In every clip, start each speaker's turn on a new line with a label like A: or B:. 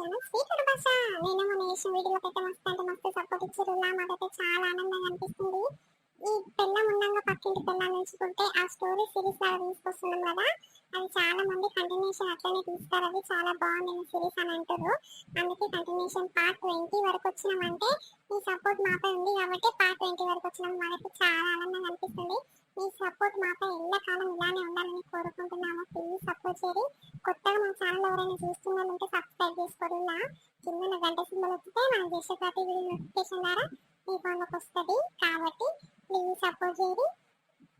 A: Channel sweet భాష. నేను మన చేసిన వీడియోలకైతే మస్తు అంటే మస్తు సపోర్ట్ ఇచ్చారు. మాకైతే చాలా ఆనందంగా అనిపిస్తుంది. ఈ పెళ్ళం ఉండంగా పక్కింటి పెళ్ళం నుంచుకుంటే ఆ స్టోరీ సిరీస్ లాగా తీసుకొస్తున్నాం కదా, అది చాలా మంది కంటిన్యూషన్ అట్లనే తీస్తారు, అది చాలా బాగుంది సిరీస్ అని అంటారు. అందుకే కంటిన్యూషన్ పార్ట్ 20 వరకు వచ్చినామంటే మీ సపోర్ట్ మాపై ఉంది కాబట్టి పార్ట్ 20 వరకు వచ్చినాం. మాకైతే చాలా ఆనందంగా అనిపిస్తుంది. మీ సపోర్ట్ మాపై ఎల్లకాలం ఇలానే ఉండాలని కోరుకుంటున్నాము. ప్లీజ్ సపోర్ట్ చేయండి. కొత్తగా మన ఛానల్ ఎవరైనా చూస్తున్నారంటే సబ్స్క్రైబ్ చేసుకోరు. కింద గంట సింబల్ వస్తే మనం చేసే ప్రతి వీడియో నోటిఫికేషన్ ద్వారా మీ ఫోన్లోకి వస్తుంది. కాబట్టి ప్లీజ్ సపోర్ట్ చేయండి.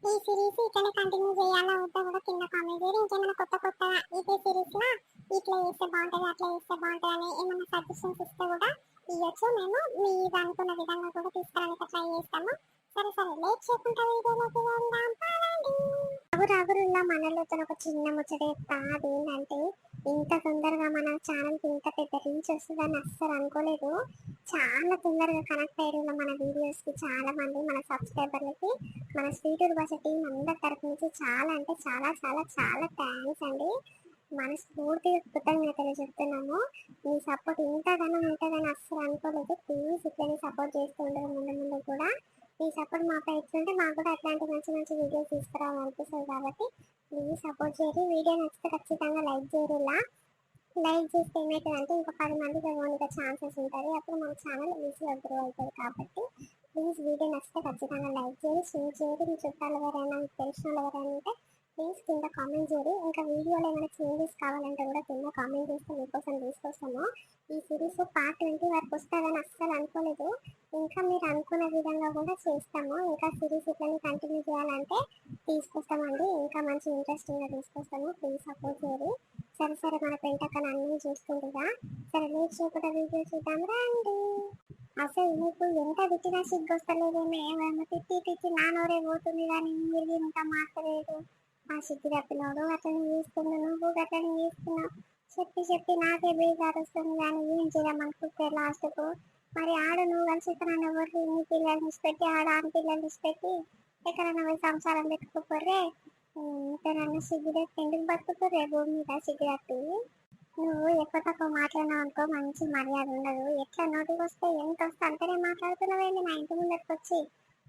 A: ఈ సిరీస్ ఇట్లనే కంటిన్యూ చేయాలా వద్దా కూడా కింద కామెంట్ చేయండి. ఇంకేమైనా కొత్తగా ఇదే సిరీస్ లా ఇట్లా చేస్తే బాగుంటుంది అట్లా చేస్తే బాగుంటుంది అని ఏమైనా సజెషన్స్ ఇస్తే కూడా ఇవ్వచ్చు. మేము మీరు అనుకున్న విధంగా కూడా తీసుకురానికి ట్రై చేస్తాము. సరే సరే లేట్ చేయకుండా వీడియోలోకి వెళ్దాం. పదండి. రాగురుల్లా మనలోతో ఒక చిన్న ముచ్చట చెప్తా. అదేంటంటే ఇంత తొందరగా మన ఛానల్కి ఇంత పెద్ద రీచ్ వస్తుందని అస్సలు అనుకోలేదు. చాలా తొందరగా కనెక్ట్ అయ్యారు మన వీడియోస్కి చాలా మంది మన సబ్స్క్రైబర్లకి. మన స్వీటూరు భాష టీం అందరి తరపు నుంచి చాలా అంటే చాలా చాలా చాలా థ్యాంక్స్ అండి. మనస్ఫూర్తిగా కృతజ్ఞతలు చెప్తున్నాము. మీ సపోర్ట్ ఇంతగానో ఉంటుందని అస్సలు అనుకోలేదు. ప్లీజ్ ఇట్లనే సపోర్ట్ చేస్తూ ఉండదు ముందు ముందు కూడా. మీ సపోర్ట్ మాపై ఎట్లుంటే మాకు కూడా అట్లాంటి మంచి మంచి వీడియోస్ తీసుకురావాలనిపిస్తుంది. కాబట్టి ప్లీజ్ సపోర్ట్ చేయండి. వీడియో నచ్చితే ఖచ్చితంగా లైక్ చేయరు. లైక్ చేస్తే ఏమవుతుందంటే ఇంకా 10 మందికి ఓన్గా ఛాన్సెస్ ఉంటుంది. అప్పుడు మన ఛానల్ ఈజీగా గ్రో అవుతుంది. కాబట్టి ప్లీజ్ వీడియో నచ్చితే ఖచ్చితంగా లైక్ చేయండి, షేర్ చేయండి. మీ చుట్టాలు ఎవరైనా మీకు తెలిసిన వాళ్ళు ఎవరైనా ఉంటే ప్లీజ్ కింద కామెంట్ చేయండి. ఇంకా వీడియోలో ఏమైనా చేంజెస్ కావాలంటే కూడా కింద కామెంట్ చేస్తే మీకోసం తీసుకొస్తాము. ఈ సిరీస్ పార్ట్ 20 వరకు వస్తుందని అస్సలు అనుకోలేదు. ఇంకా మీరు అనుకున్న విధంగా కూడా చేస్తాము. ఇంకా సిరీస్ ఇట్లని కంటిన్యూ చేయాలంటే తీసుకొస్తామండి. ఇంకా మంచి ఇంట్రెస్టింగ్గా తీసుకొస్తాము. ప్లీజ్ సపోర్ట్ చేయండి. సరే సరే మన పెంటకన అన్నీ చూసుకుంటుందా. సరే లేట్ చేయకుండా వీడియో చూద్దాం రండి. అసలు మీకు ఎంత తిట్టినా సిగ్గొస్తలేదేమో. ఏమేమో తిట్టి తిట్టి నానోరే పోతుంది కానీ మీరు ఇంకా మాట్లాడలేదు. ఆ సిగ్గు తప్పినోడు అతను చేస్తున్నావు, నువ్వు అతను చేస్తున్నావు చెప్పి చెప్పి నాకే బేజారు వస్తుంది. కానీ ఏం చేద్దామనుకుంటే లాస్ట్కు మరి ఆడ నువ్వు కలిసి ఎక్కడన్నా ఎవరు నీ పిల్లల్ని ఇచ్చిపెట్టి ఆడ ఆడ పిల్లల్ని ఇచ్చిపెట్టి ఎక్కడన్నా పోయి సంసారం పెట్టుకోపోర్రే. ఇంతనన్నా సిగ్గురెత్తి ఎందుకు బతుకుతారే భూమి మీద సిగ్గురెత్తి. నువ్వు ఎక్కువ తక్కువ మాట్లాడినావు అనుకో మంచి మర్యాద ఉండదు. ఎట్లా నోటికి వస్తే ఎంత వస్తే అంతనే మాట్లాడుతున్నావేంటి నా ఇంటి ముందరికి వచ్చి.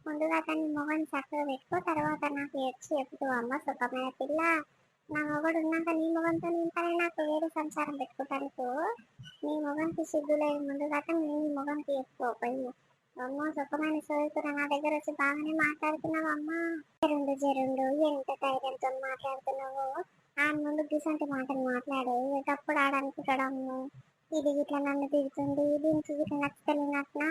A: ముందుగా తన మొగని చక్కగా పెట్టుకో, తర్వాత నాకు వచ్చి చెప్తూ అమ్మ సుఖమైన పిల్ల నా మొగడు ఉన్నాక నీ మొగంతో నేను పని నాకు వేరే సంసారం పెట్టుకుంటాను. నీ మొగంకి సిగ్గులేదు. ముందుగా నీ మొగంకి ఎక్కువపోయి అమ్మ సుఖమైన సోదరుడు నా దగ్గర వచ్చి బాగానే మాట్లాడుతున్నావు అమ్మా. జరుండు జరుండు ఎంత ధైర్యంతో మాట్లాడుతున్నావు. ఆ ముందు గిసంటి మాటలు మాట్లాడే ఎప్పుడు ఆడనుకుంటాడమ్ము ఇది ఇట్లా నన్ను తిడుతుంది దీనికి ఇట్లా నచ్చలేనట్నా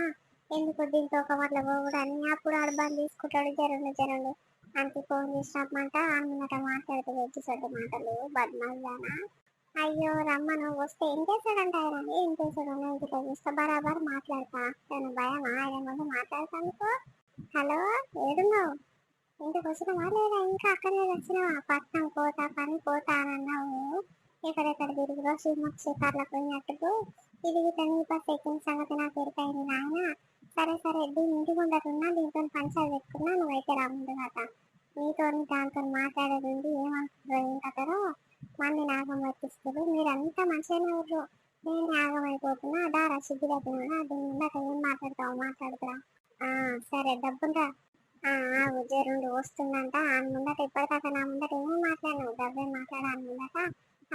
A: ఎందుకు దీంతో ఒక వల్ల పోవడాన్ని అప్పుడు ఆడ బంద్ తీసుకుంటాడు. జరుండు జరుండు అంతే ఫోన్ చేసినప్పమాట అన్నమాట మాట్లాడుతూ వెచ్చిసొడ్డు మాటలు బద్మాజానా. అయ్యో రమ్మను వస్తే ఏం చేశాడంట ఆయన. ఏం చేశాడు ఇంటికి చూస్తా బరాబర్ మాట్లాడతా. నేను భయమా ఆయన ముందు మాట్లాడతానుకో. హలో ఏడున్నావు? ఇంటికి వచ్చినావా లేదా ఇంకా అక్కడే వచ్చినావా? పట్నం పోతా పని పోతా అని అన్నావు. ఎక్కడెక్కడ తిరుగులో శ్రీముఖ్ శిఖర్ల పోయినట్టుకు ఇది నీ బస్ ఎక్కిన సంగతి నాకు ఎరికైంది నాయన. సరే సరే దీని ఇంటి ముందరున్నా దీంతో పంచాలు పెట్టుకున్నా నువ్వైతే రా ముందు కదా. నీతో దాంతో మాట్లాడేది ఉంది ఏమనుకుంటారు ఏంటారో మంది నాగం వర్తిస్తారు. మీరంతా మంచిగానే ఊరు. నేను నాగం అయిపోతున్నా దారా సిగ్గు తగ్గినా దీని ముందట ఏం మాట్లాడతావు మాట్లాడుతురా. సరే డబ్బుందా జరుండు వస్తుందంట. ఆయన ముందట ఇప్పటిదాకా నా ముందట ఏమో మాట్లాడినావు డబ్బే మాట్లాడా అని ముందట.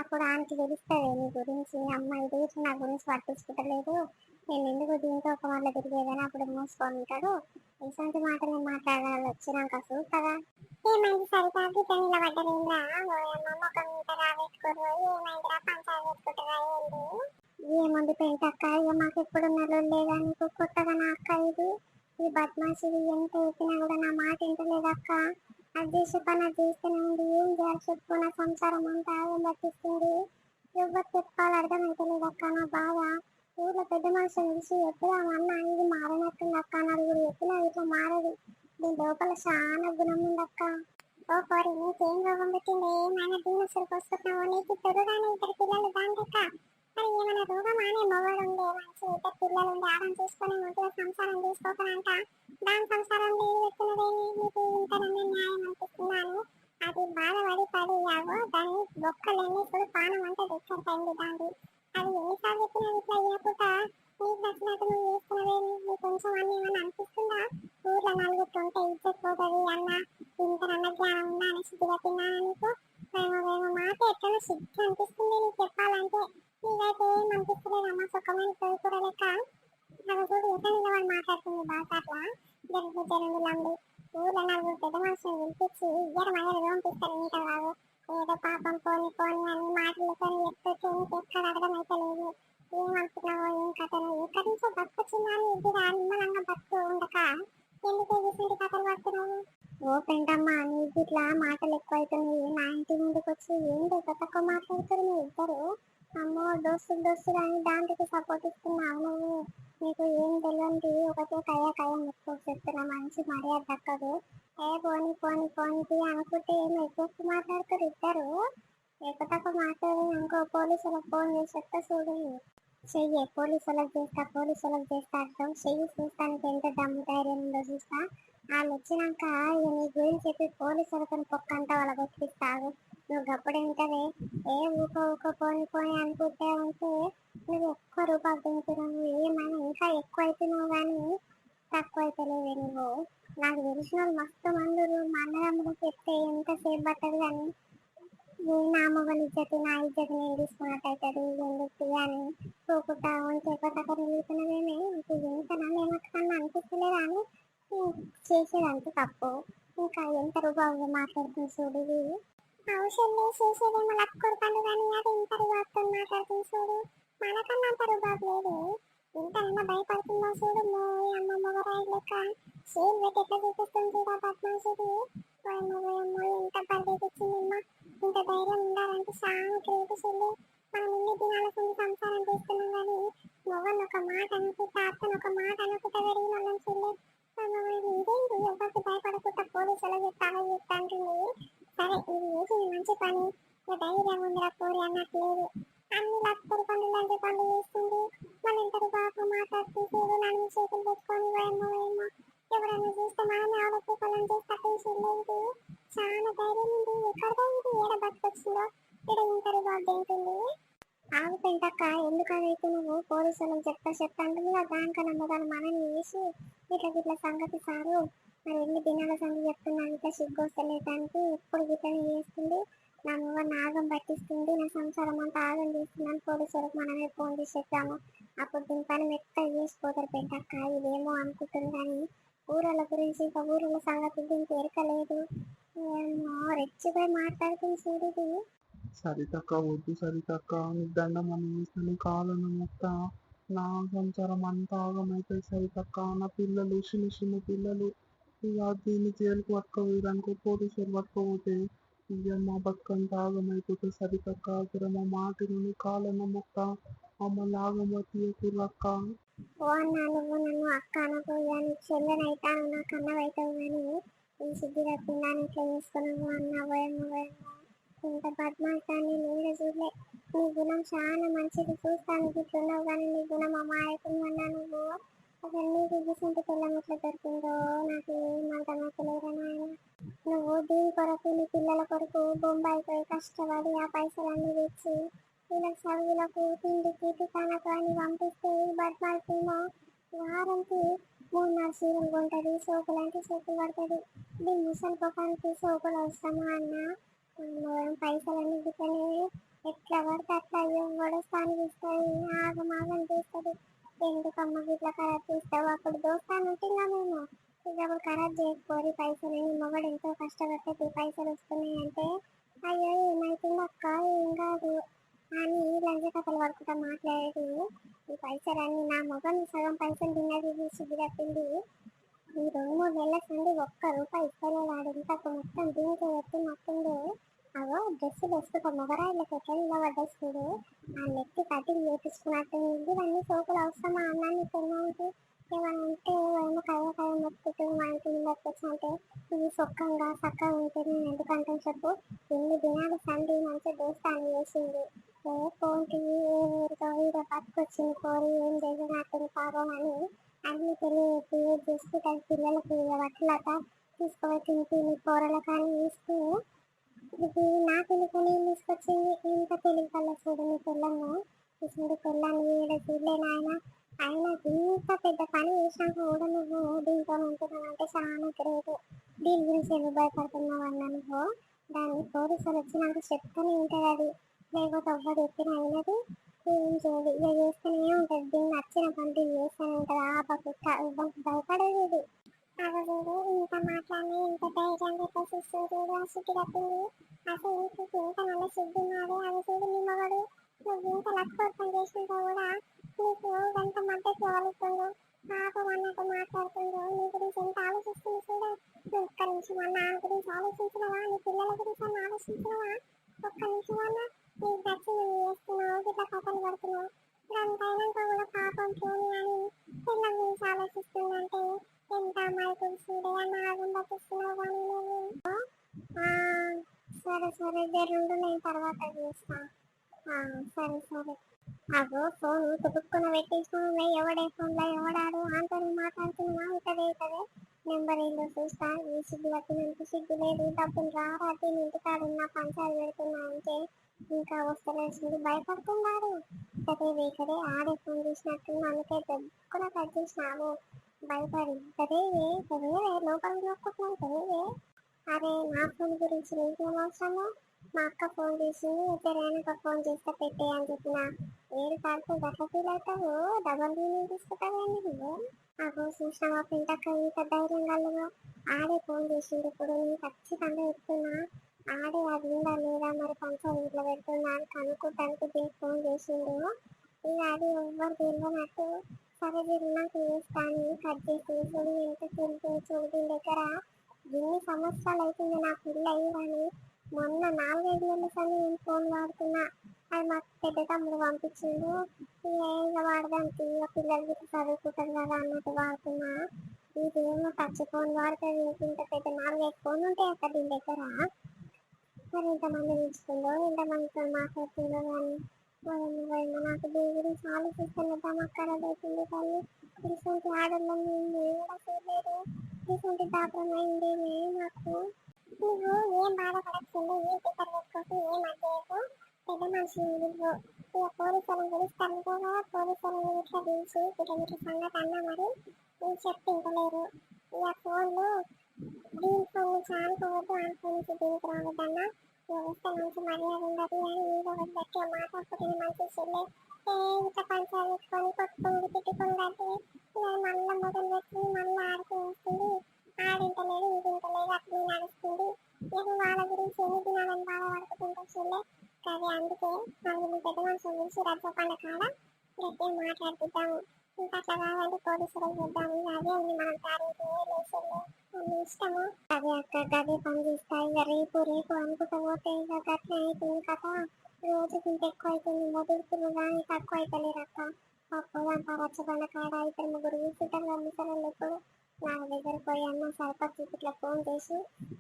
A: అప్పుడు ఆయనకి తెలుస్తుంది నీ గురించి. అమ్మాయి ఇది నా గురించి పట్టించుకుంటలేదు నేను ఎందుకు దీంతో ఒక వాళ్ళ తిరిగేదని అప్పుడు మూసుకొని ఉంటాడు. ఇటువంటి మాటలు మాట్లాడాలి వచ్చినాక చూస్తారా. ఏమైంది సరితాకి నిలబడ్డరేంద్రా మొక్కం మీద రాబెట్టుకోరు ఏమైందిరా పంచాయతీ పెట్టుకుంటారా ఏంటి. ఏముంది పెంటక్క ఇక మాకు ఎప్పుడు నెలలేదా నీకు కొత్తగా నా అక్క ఇది. ఈ బద్మాషిది ఎంత ఎక్కినా కూడా నా మాట వింటలేదక్క. అది చేసే పని అది చేస్తూనే ఉంది. ఏం చేయాలి చెప్పు. నా సంసారం అంతా ఏం పట్టిస్తుంది. ఎవరు చెప్పుకోవాలి అర్థమైతలేదక్క నా బాధ. ఊర్లో పెద్ద మనుషులు తెలిసి ఎప్పుడు అన్న ఇది మారినట్టుంది అక్క నలుగురు ఎప్పుడు ఇట్లా మారదు. దీని లోపల చాలా గుణం ఉందక్క. ఓ కోరి నీకేం రోగం పెట్టింది? ఏమైనా దీనసరికి వస్తున్నావు? నీకు పెరుగుదాని ఇద్దరు పిల్లలు దాంట్లెక్క మరి ఏమైనా రోగం అనే మొగడు ఉండే మంచి ఇద్దరు పిల్లలు ఉండే ఆడం చూసుకొని ముందుగా సంసారం తీసుకోకనంట. దాని సంసారం పెడుతున్నదేమి నీకు ఇంతనన్నా న్యాయం అనిపిస్తున్నాను. అది బాధపడి పడి యాగో దాన్ని బొక్కలన్నీ ఇప్పుడు పానం అంతా తెచ్చపోయింది దాన్ని. అది ఎన్నిసార్లు చెప్పినా ఇట్లా అయ్యకుండా నీకు నచ్చినట్టు నువ్వు చేస్తున్నావేమి, నీకు కొంచెం అని ఏమన్నా అనిపిస్తుందా? ఊర్లో నలుగురితో ఉంటే ఇజ్జత్ పోతుంది అన్న, ఇంతనన్న జ్ఞానం ఉందా అని సిద్ధిగా తిన్నాను నీకు. వేమో మాట ఎట్లనో సిగ్గు అనిపిస్తుంది నీకు చెప్పాలంటే. నీకైతే ఏం అనిపిస్తలేదు అమ్మ, సుఖమైన కోరుకూర లెక్క. నాకు చూడు ఎట్లా నిలబడి మాట్లాడుతుంది బాగా అట్లా జరుగులండి. ఊర్లో నలుగురు పెద్ద మనుషులు పిలిపించి ఇద్దరు మహిళలు పంపిస్తారు ఇంకా బాబు. ఏదో పాపం పోని పోని అని మాటలతో చెప్తే ఎక్కడ అర్థమైతే లేదు. ఏమనుకున్నావో ఏం కథను ఎక్కడి నుంచో బతుకొచ్చిందా అని ఇది నిమ్మలంగా బతుకు ఉండక ఎందుకు ఇటువంటి కథలు పడుతున్నావు? ఓ పెంటమ్మ, నీకు ఇట్లా మాటలు ఎక్కువ అవుతున్నాయి. నా ఇంటి ముందుకు వచ్చి ఏంటో తక్కువ మాట్లాడుతారు మీ ఇద్దరు. అమ్మో దోస్తులు అని దాంట్లోకి సపోర్ట్ ఇస్తున్నావు నువ్వు. నీకు ఏం తెలియంది ఒకటే కయ్య ముక్కు చెప్తున్నా, మంచి మర్యాద దక్కదు. పోనీ అనుకుంటే ఏమో ఎక్కువ మాట్లాడతారు ఇద్దరు. ఎక్కువ తక్కువ మాట్లాడి ఇంకో పోలీసులకు ఫోన్ చేసి చెప్తా చూడు. చెయ్యి పోలీసులకు చేస్తా అంటావు. చెయ్యి చూస్తానికి ఎంత దమ్ము ధైర్యం ఉందో చూస్తా. వాళ్ళు వచ్చినాక ఇక నీ గురించి చెప్పి పోలీసులతో పొక్కంతా వాళ్ళ బతికిస్తావు. నువ్వు గప్పుడే ఉంటదే. ఊకో పోని అనుకుంటే ఉంటే నువ్వు ఎక్కువ రూపాయలు తింటున్నావు. ఏమైనా ఇంకా ఎక్కువ అవుతున్నావు కానీ తక్కువ అవుతలేవే నువ్వు. నాకు తెలిసిన వాళ్ళు మస్తు మందులు మా అన్నదమ్ములకు చెప్తే ఎంతసేపు పట్టదు కానీ నా మొగలు ఇజ్జతి నా ఇజ్జతి నేను తీసుకున్నట్టు అవుతుంది. ఎందుకు అని పోకుండా ఉంటే కొత్తగా నిలుగుతున్నదేమే. ఇంక ఎంత నన్ను ఏమన్నా అనిపిస్తలేదా అని చేసేదంత తప్పు. ఇంకా ఎంత రూపాయలు మాట్లాడుతుంది చూడు. ఇది అవసరం లేదు చేసేదేమో లక్కొడుతాను కానీ అది ఇంత రూబాబుతో మాట్లాడుతుంది చూడు. మనకన్నా అంత రూబాబు లేదు. ఇంతనన్నా భయపడుతుందా చూడు. అమ్మ మొగరాయి లెక్క షేర్ పెట్టి ఎట్లా చూపిస్తుంది చూడ పద్మాసుడు. ఇంత బర్త్డేకి ఇచ్చిందమ్మా. ఇంత ధైర్యం ఉండాలంటే చాలా గ్రేట్ చెల్లి. మనం ఇన్ని దినాల కొన్ని సంసారం చేస్తున్నాం కానీ మొగన్ ఒక మాట అనుకుంటా, అత్తను ఒక మాట అనుకుంటా పెరిగిన వాళ్ళని చెల్లి. ఇదేంటి ఎవరికి భయపడకుండా పోలీసులు చెప్తా అంటుంది. సరే ఇది చేసింది మంచి పని. ధైర్యం ఉందిరా పోరి అన్నట్లేదు. అన్ని లక్షలు పనులు పనులు చేస్తుంది. మన ఇంతటి బాగా మాట్లాడుతుంది చూడు. నన్ను చేతులు పెట్టుకొని పోయమ్మో ఎవరైనా చూస్తే మనమే ఆలోచించాలని చేస్తే చెల్లేదు. చాలా ధైర్యం ఉంది. ఎక్కడైంది ఏడ బతికొచ్చిందో ఇక్కడ ఇంతటి బాగా తింటుంది. ఆగు పెంటక్క, ఎందుకు అదైతే నువ్వు పోలీసులకు చెప్తా అంటుంది. దానికన్నా మొదలు మనని వేసి ఇట్లా సంగతి సారు మరి ఎన్ని దినాల సంగతి చెప్తున్నాను. ఇట్లా సిగ్గొస్తలేదానికి ఎప్పుడు గిట్లని చేస్తుంది. నా మొగ నాగం పట్టిస్తుంది. నా సంసారం అంతా ఆగం చేస్తున్నాను. పోలీసులకు మనమే ఫోన్ చేసి చెప్తాము. అప్పుడు దీని పని మెత్తగా చేసిపోతారు పెంటక్క. ఇదేమో అనుకుంటుంది కానీ ఊరల గురించి ఇంకా ఊరల సంగతి దీనికి ఎరకలేదు. ఏమో రెచ్చిపోయి మాట్లాడుతుంది చూడు.
B: సరితక్క వద్దు సరితక్క, నీకు దండం అని కాలను మొత్త. నా సంసారం అంతా ఆగమైపోయి సరితక్క. నా పిల్లలు చిన్న పిల్లలు ఇక దీన్ని జైలుకు పట్టుకోవడానికో పోలీసులు పట్టుకోపోతే ఇక మా బతుకంతా ఆగమైపోతే సరితక్క. అక్కడ మా మాటని కాలను మొత్త మమ్మల్ని ఆగమతీయకురక్క.
A: ఓ అన్నా, నువ్వు నన్ను అక్క అనకు. నీకు చెల్లెనైతాను, నాకు అన్నవైతావు కానీ ఈ సిద్ధి తప్పిందా ఇట్లా చేసుకున్నావు అన్న. పోయమ్మో ఇంత బద్మాయితాన్ని నేను చూడలే. నీ గుణం చాలా మంచిది. చూస్తాను ఇట్లున్నావు కానీ నీ గుణం అమాయకుందన్నా నువ్వు. అసలు నీకు గిసంటి పిల్లం ఎట్లా దొరికిందో నాకు ఏం అర్థమవుతలేదా నాయన. నువ్వు దీని కొరకు నీ పిల్లల కొరకు బొంబాయి పోయి కష్టపడి ఆ పైసలన్నీ తెచ్చి వీళ్ళకి చదువులకు తిండికి దుకాణకు అని పంపిస్తే ఈ బద్మాయితేమో వారానికి 3-4 చీరలు కొంటది. సోపులంటే సోపులు పడుతుంది. దీని ముసలి పొకానికి సోపులు అవసరమా అన్న. పైసలన్నీ గిట్లనే ఎట్లా పడితే అట్లా ఎవడో స్థానికి ఇస్తుంది. ఆగమాగం చేస్తుంది. ఎందుకమ్మ గిట్లా ఖరాబ్ చేస్తావు? అప్పుడు దోస్తాను ఉంటుందా మేము. ఇక అప్పుడు ఖరాబ్ చేయకపోయి పైసలు మొగడు ఎంతో కష్టపడితే పైసలు వస్తున్నాయి అంటే అయ్యో ఏమైతుంది అక్క ఏం కాదు అని లంచ కథలు పడుకుంటా మాట్లాడేది. ఈ పైసలన్నీ నా మొగని సగం పైసలు తిన్నది సిగ్గు తప్పింది. ఈ 2-3 నెలల నుండి ఒక్క రూపాయి ఇస్తలేవాడు. ఇంతకు మొత్తం దీనికి ఎత్తి మొత్తంలో అవో డ్రెస్సులు వేసుకుంటా మొగరాయిలకు ఎట్లా నిలబడ్డా చూడు. ఆ నెత్తి కటింగ్ చేపించుకున్నట్టు ఇవన్నీ సోకులు అవసరమా అన్నా. నీకు ఏమంటే ఏమైనా ఉంటే ఏమో కయ్య మొత్తుకుంటూ మా ఇంటి ముందరికి వచ్చి అంటే ఇవి సొక్కంగా చక్కగా ఉంటే నేను ఎందుకంటే చెప్పు. ఎన్ని దినాలు సండి మంచిగా దోస్తాన్ని చేసింది. ఏ పోటీ ఏ ఊరితో వీడ పట్టుకొచ్చింది కోరి ఏం చేసినట్టుంది పాపం అని అన్ని తెలియదు చేసుకుంటారు. పిల్లలకి బట్టలట తీసుకుపోయి తిని కూరల కానీ ఇస్తూ ఇది నా పిల్లకి నేను తీసుకొచ్చింది. ఇంత తెలివి కల్లా చూడు నీ పిల్లము. చూడు పిల్లని ఈడ చూడలే నాయన. ఆయన ఇంత పెద్ద పని చేసినాక కూడా నువ్వు దీంతో ఉంటున్నావు అంటే చాలా గ్రేట్. దీని గురించి ఎందుకు భయపడుతున్నావు అన్న నువ్వు. దాన్ని పోలీసులు వచ్చినాక చెప్తూనే ఉంటుంది అది. లేకపోతే ఎవ్వరు చెప్పిన అయినది ఏం చేయదు. ఇక చేస్తూనే ఉంటుంది. దీన్ని నచ్చిన పని దీన్ని చేస్తూనే ఉంటుంది. ఆ పక్క భయపడేది ఇది. చూడు ఇంత మాట్లాడి ఇంత ధైర్యంగా ఇట్లా చూస్తుంది చూడు. ఆ సిగ్గు తప్పింది. అసలు ఇంటికి ఇంత நல்ல సిగ్గు ఉన్నది. అది చూడు నీ మగడు. నువ్వు ఇంత లక్ష్యం చేసినాక కూడా నీకు గంట మద్దతు ఇవ్వలుతుందో పాపం అన్నట్టు మాట్లాడుతుందో నీ గురించి ఎంత ఆలోచిస్తుంది చూడ. నువ్వు ఒక్క నిమిషం అన్న ఆమె గురించి ఆలోచించినవా? నీ పిల్లల గురించి అన్న ఆలోచించినవా? ఒక్క నిమిషం అన్న నీకు నచ్చి నువ్వు చేస్తున్నావు ఇట్లా కథలు పడుతున్నావు. దానికైనాక కూడా పాపం పోని అని పిల్లల గురించి ఆలోచిస్తుందంటే ఎంత అమ్మాయి చూడే అన్న ఆగం పట్టిస్తున్నావు కానీ నువ్వు. సరే సరే జరుండు నేను తర్వాత చేస్తా. సరే సరే. అగో ఫోన్ తుడుక్కున పెట్టేసినా ఎవడే ఫోన్లో ఎవడాడు అంతని మాట్లాడుతున్నా ఇతదే నెంబర్ ఏందో చూస్తా. ఈ సిగ్గు పట్టినందుకు సిగ్గు లేదు. డబ్బులు రారాటి ఇంటికాడున్న పంచాలు పెడుతున్నా అంటే ఇంకా వస్తలేసింది. భయపడుతున్నాడు కదే వేకదే. ఆడే ఫోన్ చేసినట్టు అందుకే దొక్కున కట్ చేసినావు భయపడి. కదేవే కదేవే లోపల నొక్కుతున్నాను కదేవే. అరే నా ఫోన్ గురించి నీకేం అవసరమో. మా అక్క ఫోన్ చేసింది ఇద్దరైనా ఫోన్ చేస్తే పెట్టే అని చెప్పిన. ఏడు కాడితే గట్ల ఫీల్ అవుతావు. డబల్ మీనింగ్ తీసుకుంటావేంటి నువ్వు. నాకు చూసిన మా ఫ్రెండ్కి ఇంత ధైర్యం కలదు. ఆడే ఫోన్ చేసింది. ఇప్పుడు నేను ఖచ్చితంగా చెప్తున్నా ఆడే అది ఉందా లేదా మరి పంచాయతీ ఇంట్లో పెడుతుందా అని కనుక్కోటానికి దీనికి ఫోన్ చేసిండు. ఇక అది ఎవ్వరు తెలియనట్టు సరే నాకు చేస్తాను కట్ చేసి చూడు ఎంత తెలిపి చూడు. దీని దగ్గర ఎన్ని సంవత్సరాలు అవుతుంది నా పిల్ల అయ్యి కానీ మొన్న 4-5 ఏళ్ళ సరే నేను ఫోన్ వాడుతున్నా. అది మాకు పెద్ద తమ్ముడు పంపించిండు. ఇక వాడదానికి ఇక పిల్లలు గిట్ల చదువుకుంటారు కదా అన్నట్టు వాడుతున్నా. ఇదేమో టచ్ ఫోన్ వాడుతుంది. ఇంత పెద్ద 4-5 ఫోన్లు ఉంటాయి అక్కడ దీని దగ్గర. మరి ఇంతమంది నిలుచుకుందో ఇంతమందితో మాట్లాడుతుందో కానీ నాకు దీని గురించి ఆలోచిస్తాను అక్కడ అవుతుంది. కానీ ఇటువంటి ఆడవాళ్ళని నేను కూడా చూడలేదు. ఇటువంటి దాపరం అయిందేమే నాకు. నువ్వు ఏం బాధపడచ్చింది. ఏం పేపర్ పెట్టుకోకు ఏం అడ్డేయకు. పెద్ద మనిషి నువ్వు. ఇక పోలీసులను పిలుస్తాను కదా. పోలీసులను ఇట్లా పిలిచి ఇట్లా సంగతి అన్నా మరి నేను చెప్పింటలేరు. ఇక ఫోన్లు దీని ఫోన్ నుంచి ఆనుకోవద్దు. ఆ ఫోన్ నుంచి దీనికి రావద్దన్నా. వస్తే మంచి మర్యాద ఉండదు అని ఏదో ఒకటి గట్టిగా మాట్లాడుకుంటే మంచి చెల్లె. ఇంత పంచాలు పెట్టుకొని కొట్టుకొని తిట్టుకొని కట్టి మళ్ళీ మొదలు పెట్టి మళ్ళీ ఆడుతూ వస్తుంది. ఆడింటలేదు ఈడింటలేదు అట్లా నడుస్తుంది. ఇక వాళ్ళ గురించి ఎన్ని దినాలని బాధపడుతుంటా చెల్లె. కానీ అందుకే నలుగురు పెద్ద మనుషుల గురించి రచ్చపండ కాడ గట్టిగా మాట్లాడుతుంటాము. ఇంకా అట్లా కాదంటే పోలీసులకు చూద్దాము. అదే ఉంది మనం తారీఖు లేచెల్లె అని ఇష్టము. అదే అక్క గదే పని చేస్తా. ఇక రేపు రేపు అనుకుంటా పోతే ఇక గట్ల అవుతుంది కథ. రోజుకి ఇంత ఎక్కువ అవుతుంది. మొదలుతున్న కానీ తక్కువ అవుతలేరు అక్క. పోదాం రచ్చబండ కాడ ఇద్దరు ముగ్గురు కూర్చుంటారు కదా ముసలు. ఎప్పుడు నా దగ్గర పోయి అన్న సర్పంచ్ ఇట్లా ఫోన్ చేసి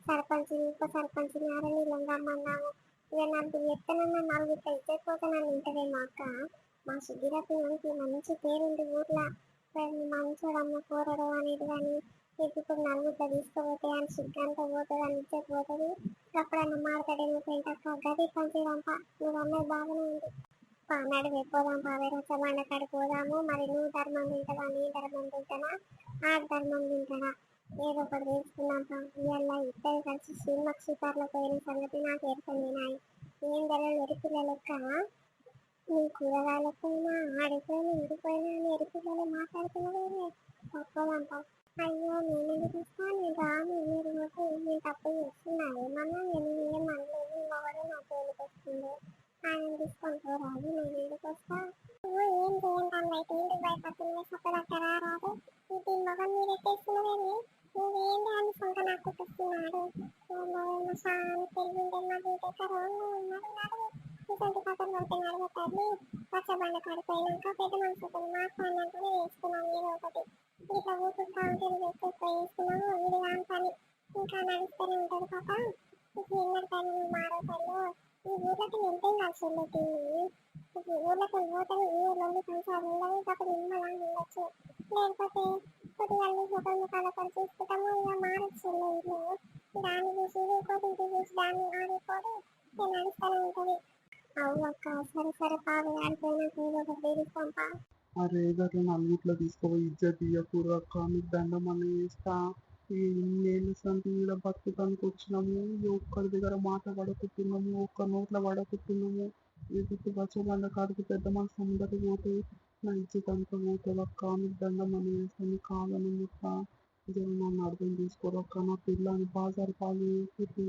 A: సర్పంచ్ ఇంకో సర్పంచ్ నారని రమ్మన్నాము. ఇక నలుగురు ఎత్తనన్నా నలుగురు ఇచ్చకపోతే నన్ను ఇంటదేమో అక్క. మా సుగ్గిరత్నానికి మంచి పేరుంది ఊర్లో. మంచోడమ్మ కూరడు అనేది కానీ ఇప్పుడు నలుగురితో తీసుకోపోతే అని సిగ్గంతా పోతుంది అని ఇచ్చకపోతుంది. ఎప్పుడన్నా మాడతాడేమో పెంటక్క గది పంచేదంప. నువ్వు అన్నది బాగానే ఉంది. నడివే పోదాం పావే రచ్చబండ కాడికి పోదాము. మరి నువ్వు ధర్మం తింటావా నీ ధర్మం తింటానా ఆ ధర్మం తింటానా ఏదో ఒకటి తెలుసుకున్నాం. ఇవాళ ఇద్దరు కలిసి సినిమా షికార్లో పోయిన సంగతి నాకు ఏర్పడింది. నాయి ఏం తెలియదు. ఎరిపిల్ల లెక్క నీ కూరగాయలకైనా ఆడిపోయినా ఇంటిపోయినా అని ఎరిపిల్లలు మాట్లాడుతున్నావే. పోదాంపా. అయ్యో నేనెందుకు ఇస్తాను. నేను రాను. మీరు నేను తప్పు చేస్తున్నా ఏమన్నా నేను ఏం అనలేదు. ఇంకొకరు నా పేరుకి వస్తుంది. ఆయన తీసుకొని పోరాదు. నేను ఎందుకు వస్తా. నువ్వు ఏం చేయండి అయితే ఇంటికి భయపడుతుంది. సొక్కదక్క రారాదు. ఈ మొగం మీరు ఎట్టేస్తున్నావేమి. నువ్వేంటి అని సొంత నాకు కుట్టిస్తున్నాడు. సాని తెలివిండే మాకు ఇంకెక్కడో ఉన్నాడు. ఇటువంటి కథలు పడితే నడవతారు. రచ్చబండ కాడిపోయినాక పెద్ద మనుషులతో మాట్లాడినాకనే వేసుకున్నాను ఏదో ఒకటి. ఇట్లా ఊరుకుంటా ఉంటే ఎక్కువ వేసుకున్నాము. ఇది కాని పని ఇంకా నడుస్తూనే ఉంటుంది పాప. ఇప్పుడు ఎన్నటికైనా నువ్వు మారవుతాడు. ఈ ఊర్లకి వెళ్తే కలిసి వెళ్ళేది. ఊర్లకి పోతే ఈ ఊర్లో సంసారం ఉండదు. కాకపోతే నిమ్మలంగా ఉండొచ్చు. లేకపోతే కొద్దిగా ఒకరి ముఖాల పని చూసుకుంటాము. ఇక మారచ్చు ఇల్లు. దాన్ని చూసి ఇంకోటి ఇంటి చూసి దాన్ని ఆడిపోదు. నడుస్తూనే ఉంటుంది. అవు అక్క, సరే సరే పాలు ఆడిపోయినాక ఏదో ఒకటి తీరుస్తాంపా.
B: అరే గట్ల నలుగుట్లో తీసుకుపోయి ఇజ్జత్ తీయకూడదు అక్క, నీకు దండం అని చేస్తా. ఈ ఇన్నేళ్ళు సంతి ఈడ బతుకుతానికి వచ్చినాము, ఈ ఒక్కడి దగ్గర మాట పడకుతున్నాము, ఒక్క నోట్ల పడకుతున్నాము. ఈ గుర్తు బచ్చబండ కాడికి పెద్ద మనసు అందరూ పోతే నా ఇజ్జత్ అంతా పోతుంది అక్క, నీకు దండం అని చేస్తా, నీ కాళ్ళని ముట్టా. జర నన్ను అర్థం చేసుకోరక్క, నా పిల్లని బాజారు పాలు చేసి.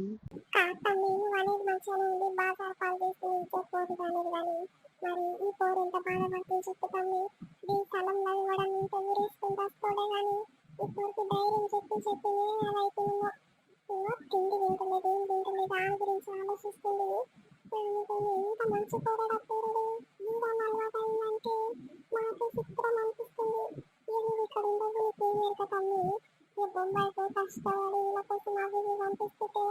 A: కాస్త నేను అనేది మంచిగానే ఉంది, బాగా పాలు చేసి ఇజ్జత్ పోదు కానీ మరి ఈ పోరు ఎంత బాధపడుతుంది చెప్పుతాము. ఈ స్థలంలో ఇవ్వడం ఇంత ఊరేసుకుని వస్తాడే కానీ ఈ పోరుకి ధైర్యం చెప్పి అదైతుందో తిండి తింటలేదు, ఏం తింటలేదు, దాని గురించి ఆలోచిస్తుంది. ఎంత మంచి పోరాడు పోరాడు, వీరాన్ని అలవాటు అయిందంటే మాకు చిత్రం అనిపిస్తుంది. నువ్వు ఇక్కడ ఉండవు, నీకేం ఎరక తమ్మి. ఈ బొంబాయితో కష్టపడి ఇలా కోసం అవి ఇవి పంపిస్తుంటే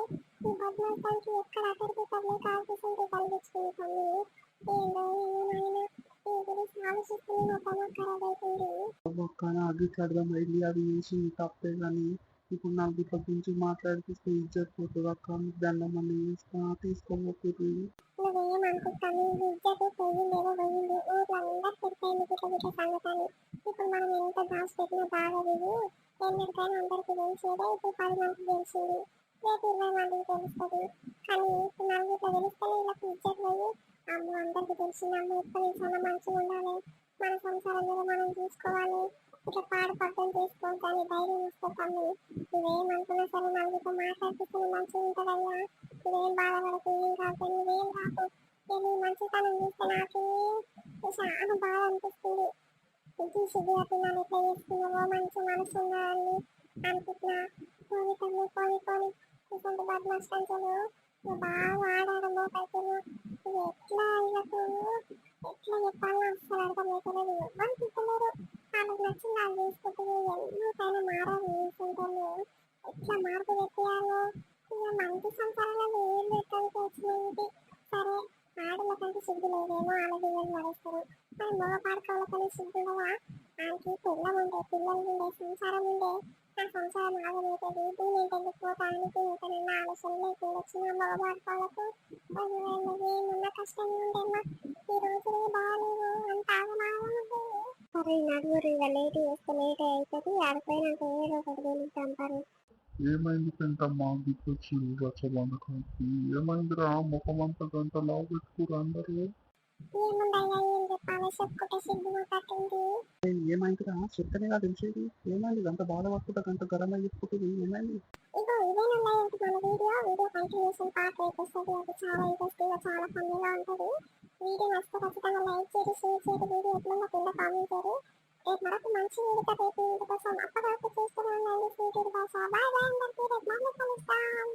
A: ఈ బద్మాసానికి ఎక్కడ అక్కడికి తల్లి కాల్చుకుంటూ కలిగించుకుంది తల్లి. ఏందో ఏమైనా ఈ గురించి ఆలోచిస్తూనే నా తమ ఖరాబ్ అవుతుంది.
B: ఒక్క నాకు అర్థమైంది, అది చేసి తప్పే కానీ ఇప్పుడు నాకు ఇట్లా గురించి మాట్లాడిపిస్తే ఇజ్జత్ పోతుంది అక్క, మీకు దండం అని చేస్తా, తీసుకోబోతుంది.
A: నువ్వేమనుకుంటాను, ఈ ఇజ్జత్ పోయిందేదో పోయింది, ఊర్లో అందరు తెలిపోయింది గిట్ల గిట్ల సంగతాన్ని. ఇప్పుడు మనం ఎంత దాచిపెట్టినా బాగదు. ఎన్నటికైనా అందరికీ తెలిసేదే, ఇప్పుడు 10 మందికి తెలిసింది, రేపు 20 మందికి తెలుస్తుంది. కానీ ఇప్పుడు నలుగురిలో తెలిస్తేనే వీళ్ళకి ఇజ్జత్ పోయి అమ్మ అందరికీ తెలిసింది, అమ్మ ఎప్పటి నుంచైనా మంచిగా ఉండాలి, మన సంసారం మీద మనం చూసుకోవాలి, ఇట్లా పాడు పక్కన చేసుకోవద్దు అని ధైర్యం వస్తుంది. నువ్వేమనుకున్నా సరే నలుగురితో మాట్లాడిపిస్తే మంచిగా ఉంటుందయ్యా. నువ్వేం బాధపడకు, ఏం కాదు, నువ్వేం రాకు. నేను ఈ మంచితనం చూస్తే నాకే చాలా బాధ అనిపిస్తుంది. సిగ్గు అతున్నాను, ఇట్లా చేసుకున్నావో మంచి మనసు ఉందని అనుకుంటున్నా. పోనీ తమ్మి పోనీ ఇటువంటి బద్మాస్టంచలు బాగా ఆడాడమో పైకి. ఇది ఎట్లా ఇళ్ళకు ఎట్లా చెప్పాలో అసలు అర్థమవుతలేదు. ఎవరు తిట్టలేరు, వాళ్ళకి నచ్చింది వాళ్ళు చేసుకుంటుంది. ఎందుకైనా మారాలి ఈ సెంటర్లు, ఎట్లా మార్పు తెప్పియాలో. ఇక మంచి సంసారాలు ఏం పెట్టడానికి వచ్చినాయి. సరే ఆడలకంటే సిగ్గు లేదేమో, ఆడపిల్లలు పడేస్తారు. మరి మగ పాడకవులకనే సిగ్గు ఉండవా? ఆయనకి పిల్లలు ఉండే, పిల్లలు ఉండే, సంసారం ఉండే, నా సంసారం ఆగమవుతుంది, దీని ఎందుకు పోతా ఆయనకి ఇంకనన్నా ఆలోచన లేకుండా వచ్చిన మగ పాడకవులకు ఏమున్న కష్టంగా ఉండేమ్మా. ఈ రోజులే బాగాలేవు, అంత ఆగమాగం. సరే నడుగురు, ఇక లేట్ చేస్తే లేట్ అవుతుంది, ఆడిపోయినాక ఏదో ఒకటి తెలుస్తాం.
B: ఏమైంది పెంటమ్మా గుర్తొచ్చింది రచ్చబండకానికి? ఏమైందిరా ముఖం అంతా గంట లావు పెట్టుకురు అందరూ?
A: ఏముందయ్యా, ఏం చెప్పాలో చెప్పుకుంటే సిగ్గు పట్టింది.
B: ఏమైందిరా చెప్తేనేగా తెలిసేది, ఏమైంది గంట బాధపడుకుంటా గంట గరం అయ్యేసుకుంటుంది, ఏమైంది?
A: ఇగో ఇదేనన్నా ఏంటి మన వీడియో కంటిన్యూషన్ పార్ట్ ఎపిసోడ్, అది చాలా ఇంట్రెస్టింగ్ గా చాలా ఫన్నీగా ఉంటుంది. వీడియో నచ్చితే ఖచ్చితంగా లైక్ చేయండి, షేర్ చేయండి, వీడియో ఎట్లుందో కింద కామెంట్ చేయండి. రేపు మరొక మంచి వీడియోతో రేపు ఇంటి కోసం అప్పటివరకు చూస్తూనే ఉండండి. బాయ్ బాయ్ అందరికీ, రేపు మళ్ళీ కలుస్తాం.